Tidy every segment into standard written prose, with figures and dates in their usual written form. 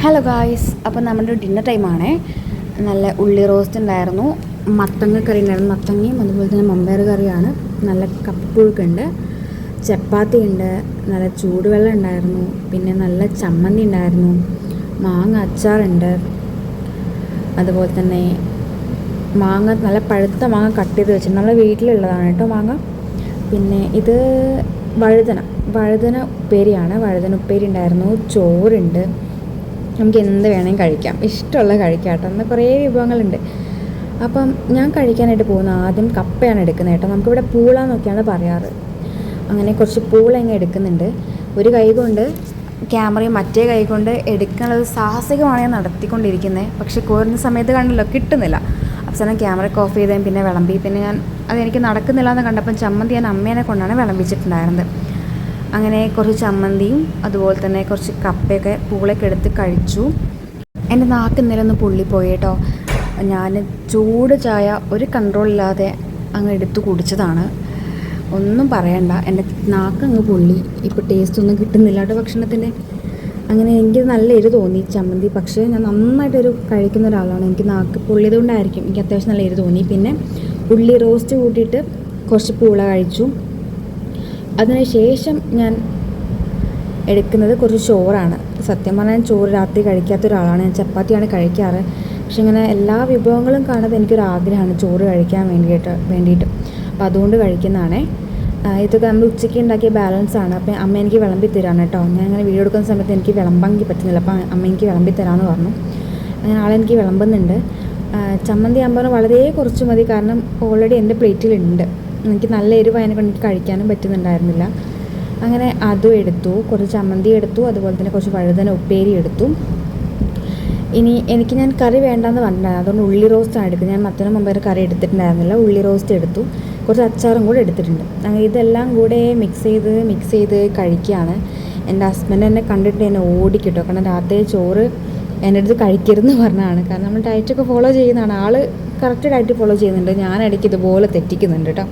Hello guys, അപ്പോൾ നമ്മുടെ dinner ടൈമാണേ. നല്ല ഉള്ളി റോസ്റ്റ് ഉണ്ടായിരുന്നു, മത്തങ്ങ കറി ഉണ്ടായിരുന്നു, മത്തങ്ങയും അതുപോലെ തന്നെ മമ്പയർ കറിയാണ്, നല്ല കപ്പുഴുക്കുണ്ട്, ചപ്പാത്തി ഉണ്ട്, നല്ല ചൂടുവെള്ളം ഉണ്ടായിരുന്നു, പിന്നെ നല്ല ചമ്മന്തി ഉണ്ടായിരുന്നു, മാങ്ങ അച്ചാറുണ്ട്, അതുപോലെ തന്നെ മാങ്ങ നല്ല പഴുത്ത മാങ്ങ കട്ട് ചെയ്ത് വെച്ചിട്ടുണ്ട്, നമ്മുടെ വീട്ടിലുള്ളതാണ് കേട്ടോ മാങ്ങ. പിന്നെ ഇത് വഴുതന ഉപ്പേരിയാണ്, വഴുതന ഉപ്പേരി ഉണ്ടായിരുന്നു, ചോറുണ്ട്. നമുക്ക് എന്ത് വേണമെങ്കിൽ കഴിക്കാം, ഇഷ്ടമുള്ള കഴിക്കാം കേട്ടോ. അങ്ങനെ കുറേ വിഭവങ്ങളുണ്ട്. അപ്പം ഞാൻ കഴിക്കാനായിട്ട് പോകുന്ന ആദ്യം കപ്പയാണ് എടുക്കുന്നത് കേട്ടോ. നമുക്കിവിടെ പൂള എന്നൊക്കെയാണ് പറയാറ്. അങ്ങനെ കുറച്ച് പൂള ഇങ്ങനെ എടുക്കുന്നുണ്ട്. ഒരു കൈ കൊണ്ട് ക്യാമറയും മറ്റേ കൈ കൊണ്ട് എടുക്കാനുള്ളത് സാഹസികമാണ് ഞാൻ നടത്തിക്കൊണ്ടിരിക്കുന്നത്. പക്ഷേ കോരുന്ന സമയത്ത് കണ്ടല്ലോ കിട്ടുന്നില്ല. അവസാനം ക്യാമറയ്ക്ക് ഓഫ് ചെയ്തേം പിന്നെ വിളമ്പി. പിന്നെ ഞാൻ അതെനിക്ക് നടക്കുന്നില്ല എന്ന് കണ്ടപ്പം ചമ്മന്തി ഞാൻ അമ്മേനെ കൊണ്ടാണ് വിളമ്പിച്ചിട്ടുണ്ടായിരുന്നത്. അങ്ങനെ കുറച്ച് ചമ്മന്തിയും അതുപോലെ തന്നെ കുറച്ച് കപ്പയൊക്കെ പൂളൊക്കെ എടുത്ത് കഴിച്ചു. എൻ്റെ നാക്ക് ഇന്നലെ ഒന്ന് പൊള്ളിപ്പോയി കേട്ടോ. ഞാൻ ചൂട് ചായ ഒരു കൺട്രോളില്ലാതെ അങ്ങ് എടുത്ത് കുടിച്ചതാണ്. ഒന്നും പറയണ്ട, എൻ്റെ നാക്ക് അങ്ങ് പൊള്ളി. ഇപ്പോൾ ടേസ്റ്റ് ഒന്നും കിട്ടുന്നില്ല കേട്ടോ ഭക്ഷണത്തിൻ്റെ. അങ്ങനെ എനിക്ക് നല്ല എരിവ് തോന്നി ചമ്മന്തി. പക്ഷേ ഞാൻ നന്നായിട്ടൊരു കഴിക്കുന്ന ഒരാളാണ്. എനിക്ക് നാക്ക് പൊള്ളിയത് കൊണ്ടായിരിക്കും എനിക്ക് അത്യാവശ്യം നല്ല എരിവ് തോന്നി. പിന്നെ ഉള്ളി റോസ്റ്റ് കൂട്ടിയിട്ട് കുറച്ച് പൂള കഴിച്ചു. അതിനുശേഷം ഞാൻ എടുക്കുന്നത് കുറച്ച് ചോറാണ്. സത്യം പറഞ്ഞാൽ ചോറ് രാത്രി കഴിക്കാത്ത ഒരാളാണ്. ഞാൻ ചപ്പാത്തിയാണ് കഴിക്കാറ്. പക്ഷെ ഇങ്ങനെ എല്ലാ വിഭവങ്ങളും കാണുന്നത് എനിക്കൊരാഗ്രഹമാണ് ചോറ് കഴിക്കാൻ വേണ്ടിയിട്ട്. അപ്പോൾ അതുകൊണ്ട് കഴിക്കുന്നതാണേ. ഇതൊക്കെ നമ്മൾ ഉച്ചയ്ക്ക് ഉണ്ടാക്കിയ ബാലൻസാണ്. അപ്പോൾ അമ്മ എനിക്ക് വിളമ്പി തരാണ് കേട്ടോ. ഞാൻ ഇങ്ങനെ വീഡിയോ എടുക്കുന്ന സമയത്ത് എനിക്ക് വിളമ്പാൻ പറ്റുന്നില്ല. അപ്പോൾ അമ്മ എനിക്ക് വിളമ്പി തരാമെന്ന് പറഞ്ഞു. അങ്ങനെ ആളെനിക്ക് വിളമ്പുന്നുണ്ട്. ചമ്മന്തി ആകുമ്പോൾ വളരെ കുറച്ച് മതി, കാരണം ഓൾറെഡി എൻ്റെ പ്ലേറ്റിലുണ്ട്. എനിക്ക് നല്ല എരിവായതിനെ കൊണ്ട് എനിക്ക് കഴിക്കാനും പറ്റുന്നുണ്ടായിരുന്നില്ല. അങ്ങനെ അതും എടുത്തു, കുറച്ച് ചമ്മന്തി എടുത്തു, അതുപോലെ തന്നെ കുറച്ച് വഴുതന ഉപ്പേരി എടുത്തു. ഇനി ഞാൻ കറി വേണ്ടെന്ന് പറഞ്ഞിട്ടുണ്ടായിരുന്നു, അതുകൊണ്ട് ഉള്ളി റോസ്റ്റാണ് എടുക്കുന്നത്. ഞാൻ മത്തനും മമ്പയർ കറി എടുത്തിട്ടുണ്ടായിരുന്നില്ല, ഉള്ളി റോസ്റ്റ് എടുത്തു, കുറച്ച് അച്ചാറും കൂടെ എടുത്തിട്ടുണ്ട്. അങ്ങനെ ഇതെല്ലാം കൂടെ മിക്സ് ചെയ്ത് കഴിക്കുകയാണ്. എൻ്റെ ഹസ്ബൻഡ് എന്നെ കണ്ടിട്ട് എന്നെ ഓടിക്കിട്ടോ, കാരണം രാത്രി ചോറ് എൻ്റെ അടുത്ത് കഴിക്കരുതെന്ന് പറഞ്ഞതാണ്. കാരണം നമ്മൾ ഡയറ്റൊക്കെ ഫോളോ ചെയ്യുന്നതാണ്. ആൾ കറക്റ്റ് ഡയറ്റ് ഫോളോ ചെയ്യുന്നുണ്ട്, ഞാൻ ഇടയ്ക്ക് ഇതുപോലെ തെറ്റിക്കുന്നുണ്ട് കേട്ടോ.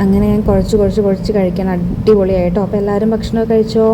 അങ്ങനെ ഞാൻ കുറച്ച് കഴിക്കാൻ അടിപൊളിയായിട്ടോ. അപ്പോൾ എല്ലാവരും ഭക്ഷണമൊക്കെ കഴിച്ചോ?